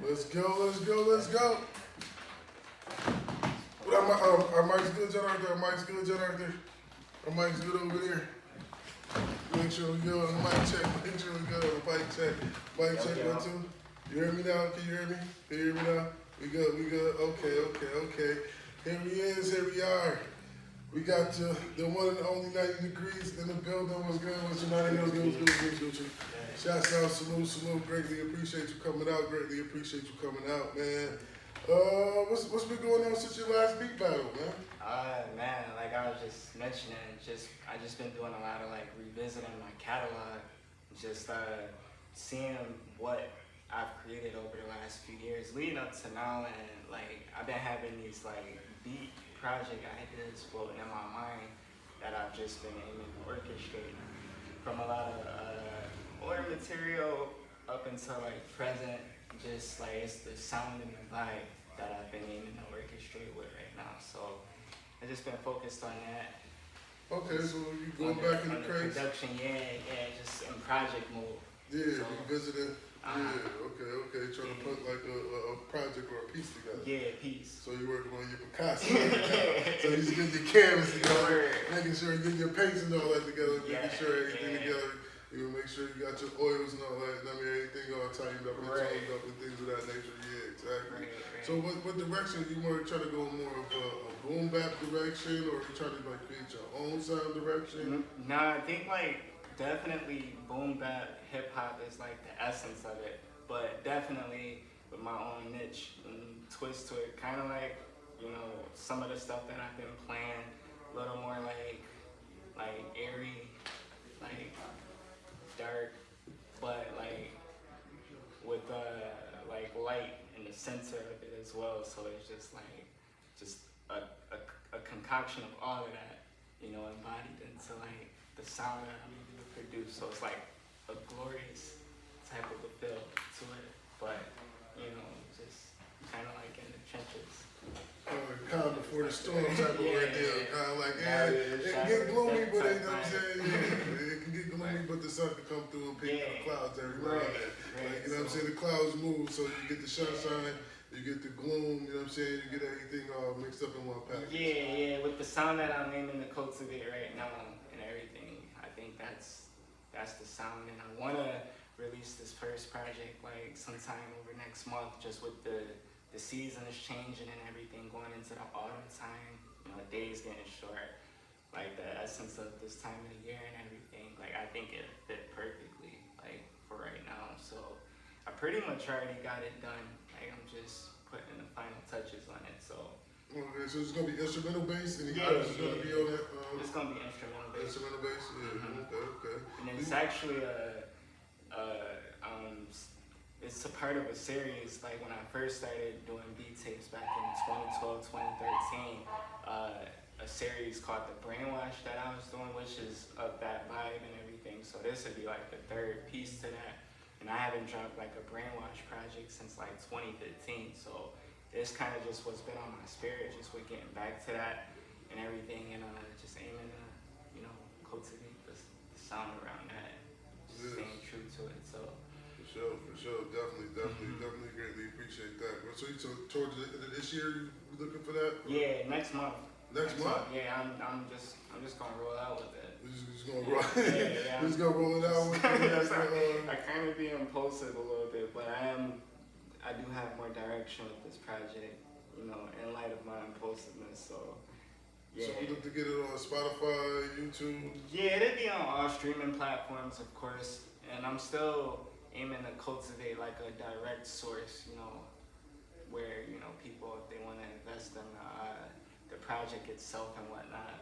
Let's go, let's go, let's go. What our mic's good, John Arthur? Our mic's good, John Arthur? Our mic's good over there. Make sure we go on the mic check. Make sure we go on the mic check. Mic check, 1, 2. You hear me now? Can you hear me? Can you hear me now? We good, we good. Okay. Here he is, here we are. We got the one and only 90 degrees in the building. What's good? What's your 90? What's good? Shouts out, salute. Greatly appreciate you coming out. Man. What's been going on since your last beat battle, man? Man, like I was just mentioning, I just been doing a lot of like revisiting my catalog, just seeing what I've created over the last few years, leading up to now, and like I've been having these like beat project ideas floating in my mind that I've just been aiming to orchestrate from a lot of older material up until like present. Just like it's the sound and the vibe that I've been aiming to orchestrate with right now. So I've just been focused on that. Okay, so you going back in the craze? Production, yeah, just in project mode. Yeah, so, revisiting. Okay. Trying to put like a project or a piece together. Yeah, piece. So you're working on your Picasso right now. So you're just getting your canvas together, making sure you get your paints and all that together, making sure everything together. You make sure you got your oils and all that. I mean, everything all tightened up and toned up and things of that nature. Yeah, exactly. Right. So what direction you want to try to go more of a boom bap direction, or you try to like create your own sound direction? Nah, I think like definitely boom bap hip hop is like the essence of it, but definitely with my own niche and twist to it, kind of like, you know, some of the stuff that I've been playing, a little more like airy, like dark, but like with like light in the center of it as well. So it's just like a concoction of all of that, you know, embodied into like the sound that I'm able to produce. So it's like a glorious type of a feel to it, but you know, just kind of like in the trenches. Calm before the storm type of idea. Kind of like, it can get gloomy, but you know what I'm saying? It can get gloomy, but the sun can come through and pick up the clouds every now and then. Like, you know what I'm saying? The clouds move, so you get the sunshine, you get the gloom, you know what I'm saying? You get everything all mixed up in one package. Yeah, with the sound that I'm aiming to cultivate right now and everything, I think that's the sound, and I want to release this first project like sometime over next month, just with the season is changing and everything, going into the autumn time, you know, the days getting short, like the essence of this time of the year and everything, like I think it fit perfectly, like for right now. So I pretty much already got it done, like I'm just putting the final touches on it. So okay, so it's gonna be instrumental based, and the artist is gonna be on that. It's gonna be instrumental based. Instrumental based, Okay. And it's actually it's a part of a series. Like when I first started doing beat tapes back in 2012, 2013, a series called The Brainwash that I was doing, which is of that vibe and everything. So this would be like the third piece to that. And I haven't dropped like a Brainwash project since like 2015. So this kind of just what's been on my spirit, just with getting back to that and everything, and just aiming to, you know, cultivate the sound around that, just staying true to it. So. For sure. Definitely greatly appreciate that. So you towards the end of this year, you looking for that? Yeah, next month. Next month? Yeah, I'm just gonna roll out with it. Just gonna roll. Yeah. Just gonna roll it out with it. I kind of be impulsive a little bit, but I do have more direction with this project, you know, in light of my impulsiveness. So. Yeah. So we look to get it on Spotify, YouTube. Yeah, it'll be on all streaming platforms, of course, and I'm still aiming to cultivate like a direct source, you know, where, you know, people, if they want to invest in the project itself and whatnot,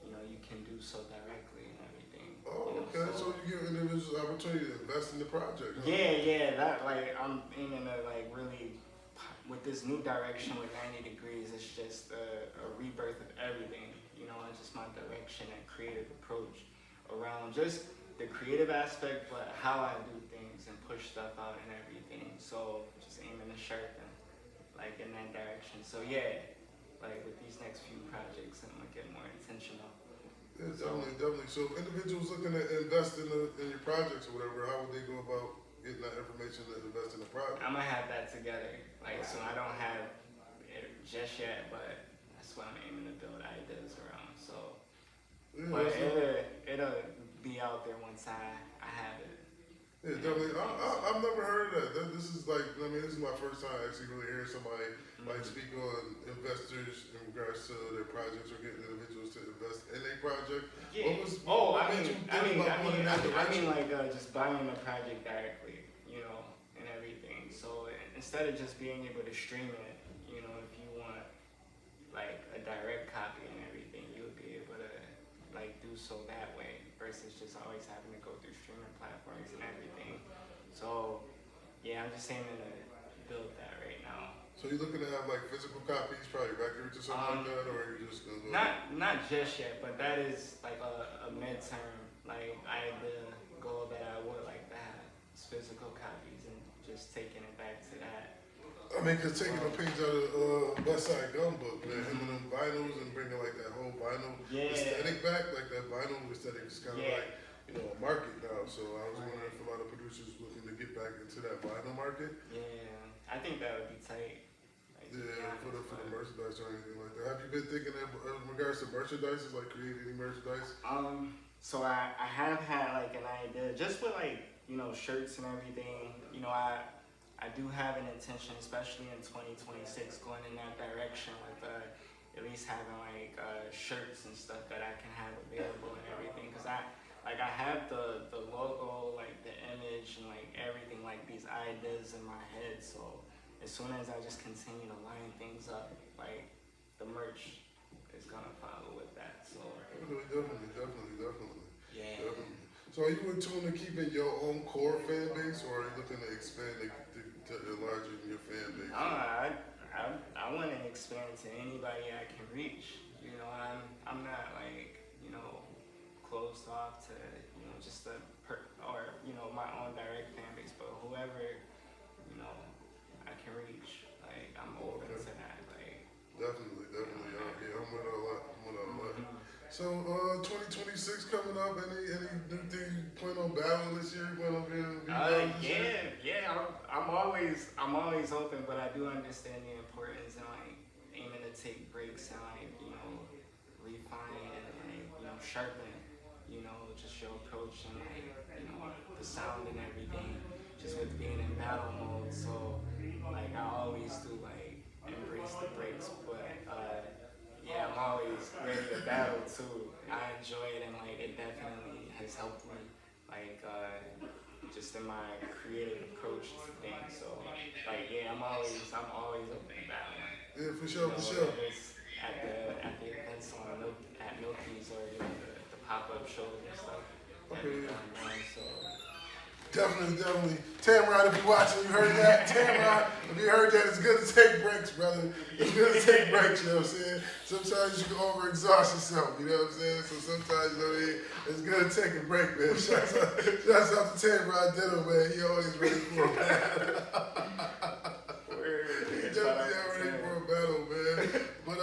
you know, you can do so directly and everything. Oh, okay. So you give individuals the opportunity to invest in the project. Huh? Yeah. That like I'm aiming to like really, with this new direction with 90 degrees, it's just a rebirth of everything. You know, it's just my direction and creative approach around just the creative aspect, but how I do things and push stuff out and everything. So just aiming to sharpen, like in that direction. So yeah, like with these next few projects, I'm gonna get more intentional. Yeah, definitely. So if individuals looking to invest in your projects or whatever, how would they go about getting that information to invest in the project. I'm gonna have that together. Like, so I don't have it just yet, but that's what I'm aiming to build ideas around. So, Yeah, but that's it'll be out there once I have it. yeah, definitely. I've never heard of that. This is like, I mean, this is my first time actually really hearing somebody like speak on investors in regards to their projects or getting individuals to invest in a project. Yeah. What made you think about going in that I direction? mean, like just buying the project directly, you know, and everything. So instead of just being able to stream it, you know, if you want like a direct copy and everything, you would be able to like do so that way versus just always having to go through streaming platforms and everything. So yeah, I'm just aiming to build that right now. So you're looking to have like physical copies, probably records or something like that, or are you just gonna go? Not just yet, but that is like a midterm. Like I had the goal that I would like to have is physical copies and just taking it back to that. I mean, cause taking a page out of West Side Gun Book, man, him and them vinyls and bringing like that whole vinyl aesthetic back, like that vinyl aesthetic is kind of like, you know, a market now. So I was wondering if a lot of producers looking to get back into that vinyl market. Yeah, I think that would be tight. Like, Yeah, for the merchandise or anything like that. Have you been thinking in regards to merchandise, like creating any merchandise? So I have had like an idea just with like, you know, shirts and everything. You know, I do have an intention, especially in 2026, going in that direction with at least having like shirts and stuff that I can have available and everything. Cause I have the logo, like the image and like everything, like these ideas in my head. So as soon as I just continue to line things up, like the merch is gonna follow with that. So Definitely. yeah. Definitely. So are you in tune to keeping your own core fan base, or are you looking to expand to enlarging your fan base? I want to expand to anybody I can reach. You know, I'm not like, you know, closed off to, you know, just or you know, my own direct fan base, but whoever, you know, I can reach. Like I'm open to that. Like Definitely. Okay, I'm with all that. So 2026 coming up. Any new thing you plan on battling this year? You plan on being I'm always open, but I do understand the importance and like aiming to take breaks and like, you know, refine and like, you know, sharpen, you know, just your approach and like, you know, the sound and everything, just with being in battle mode. So like I always do like embrace the breaks, but yeah, I'm always ready to battle too. I enjoy it and like it definitely has helped me like just in my creative approach to things. So like yeah, I'm always open to battling. Yeah, for sure. It's at the events at Milky's or you know, the pop-up shows and stuff. Okay. So Definitely. Tamron, if you're watching, you heard that? Tamron, if you heard that, it's good to take breaks, brother. It's good to take breaks, you know what I'm saying? Sometimes you can overexhaust yourself, you know what I'm saying? So sometimes, you know what I mean? It's good to take a break, man. Shouts out to Tamron Ditto, man. He always ready for a battle. He definitely ready for a battle, man. But,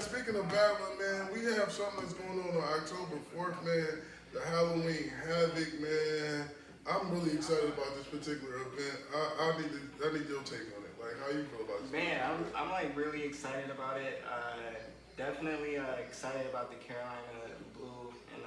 speaking of battling, man, we have something that's going on October 4th, man. The Halloween Havoc, man. I'm really excited about this particular event. I need your take on it. Like, how you feel about this? Man, I'm like really excited about it. Definitely excited about the Carolina Blue and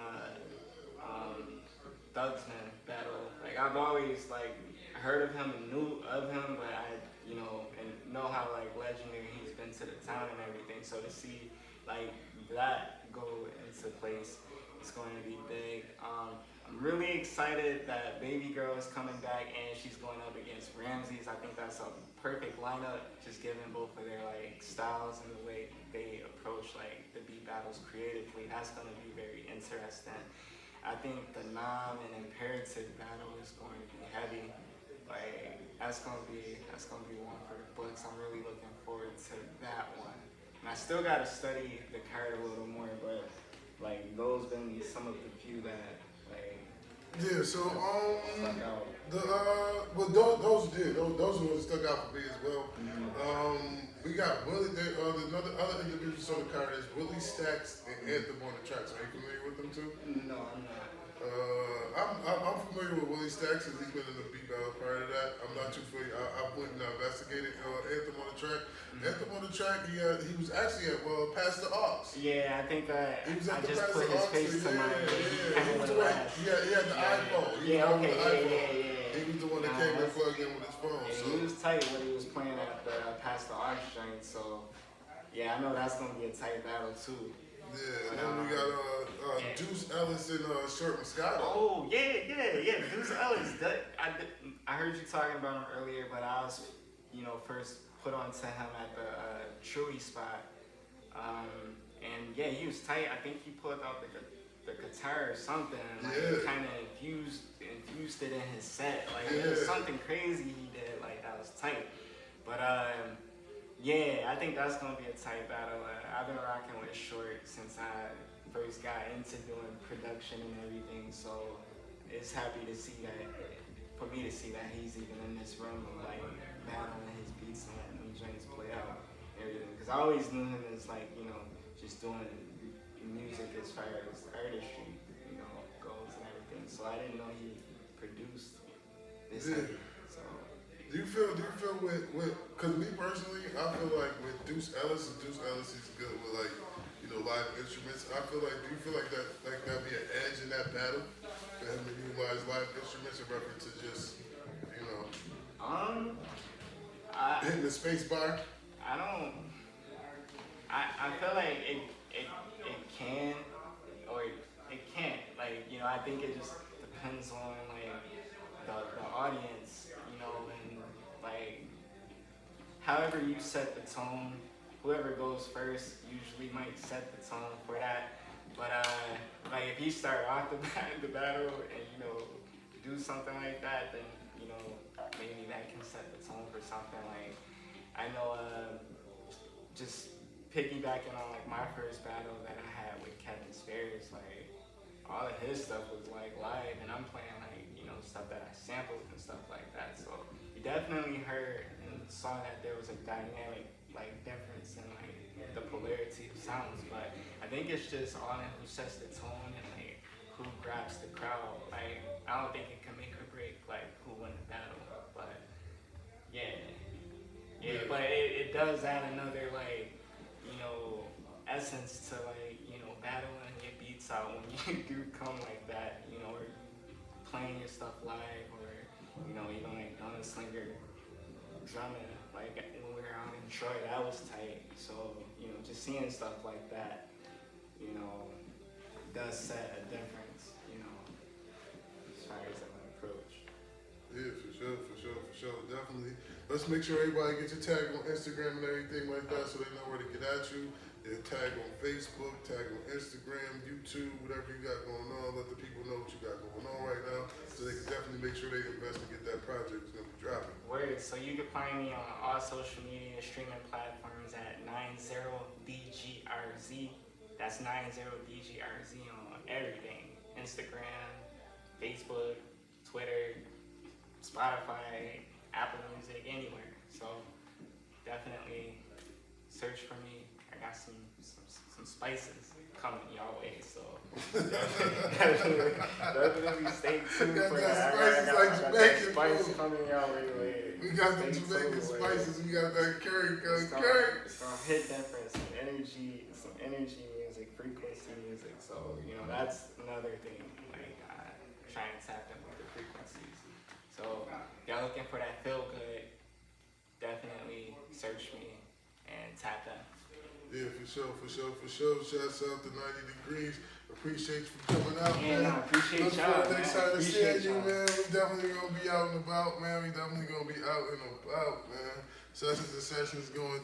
Thugsman battle. Like I've always like heard of him and knew of him, but I, you know, and know how like legendary he's been to the town and everything. So to see like that go into place, it's going to be big. I'm really excited that Baby Girl is coming back and she's going up against Ramses. I think that's a perfect lineup, just given both of their like styles and the way they approach like the beat battles creatively. That's going to be very interesting. I think the Nam and Imperative battle is going to be heavy. Like that's gonna be one for the books. I'm really looking forward to that one. And I still gotta study the card a little more, but like those been some of the few that like Yeah, so stuck out. those are what stuck out for me as well. We got Willie. Other individuals on the card is Willie Stacks and Anthem on the tracks. Are you familiar with them too? No, I'm not. I'm familiar with Willie Stacks, and he's been in the beat battle prior to that. I'm not too familiar. I wouldn't investigate Anthem on the track. Anthem on the track, he was actually at Pastor Ox. Yeah, I think He was I at the just Pastor put his Ox. face to my. He was the one. He had the iPhone. He Yeah, was the one okay, with the iPhone. yeah. He was the one that came and plugged in with his phone. Yeah, So he was tight when he was playing at the Pastor Ox joint. So yeah, I know that's gonna be a tight battle too. yeah, and then we got Deuce Ellis and Short Moscato. Oh yeah. Deuce Ellis. I heard you talking about him earlier, but I was, first put on to him at the Chewy spot. And yeah, he was tight. I think he pulled out the guitar or something. Like he kind of infused it in his set. Like it was something crazy he did. Like that was tight. But yeah, I think that's gonna be a tight battle. I've been rocking with Short since I first got into doing production and everything. So it's happy to see that. For me to see that he's even in this room, like battling his beats and letting them joints play out, and everything. Because I always knew him as like, just doing music as far as artistry, goes and everything. So I didn't know he produced this. Heavy, so. Do you feel with because me personally, I feel like with Deuce Ellis is good with like, live instruments. I feel like, do you feel like that'd be an edge in that battle for him to utilize live instruments in reference to just, hitting the space bar? I feel like it can or it can't. Like, I think it just depends on like the audience, and like however you set the tone, whoever goes first usually might set the tone for that. But like if you start off the battle and do something like that, then maybe that can set the tone for something. Like I know just piggybacking on like my first battle that I had with Kevin Spears, like all of his stuff was like live, and I'm playing like stuff that I sampled and stuff like that. So you definitely heard and saw that there was a dynamic like difference in like the polarity of sounds. But I think it's just all in who sets the tone and like who grabs the crowd. Like I don't think it can make or break like who won the battle. But yeah. But it does add another like essence to like battling your beats out when you do come like that, or playing your stuff live, or even like Gunslinger drumming like when we were out in Troy, that was tight. So just seeing stuff like that does set a difference as far as an approach. Yeah, for sure, definitely. Let's make sure everybody gets your tag on Instagram and everything like that, so they know where to get at you. Yeah, tag on Facebook, tag on Instagram, YouTube, whatever you got going on. Let the people know what you got going on right now, so they can definitely make sure they invest and get that project that's gonna be dropping. Word. So you can find me on all social media streaming platforms at 90DGRZ. That's 90DGRZ on everything: Instagram, Facebook, Twitter, Spotify, Apple Music, anywhere. So definitely search for me. I got some spices coming y'all way, so definitely stay tuned for that. Spices like Jamaican spice food. coming y'all way. We got the Jamaican spices. We got that curry. It's gonna hit different. Some energy music, frequency music. So that's another thing. Like trying to tap in with the frequencies. So y'all looking for that feel good? Definitely search me and tap in. Yeah, for sure. Shouts out to 90 Degrees. Appreciate you for coming out, man. I appreciate Look y'all, forward next time to seeing you, y'all. man. We definitely gonna be out and about, man. We definitely gonna be out and about, man. Sessions going down.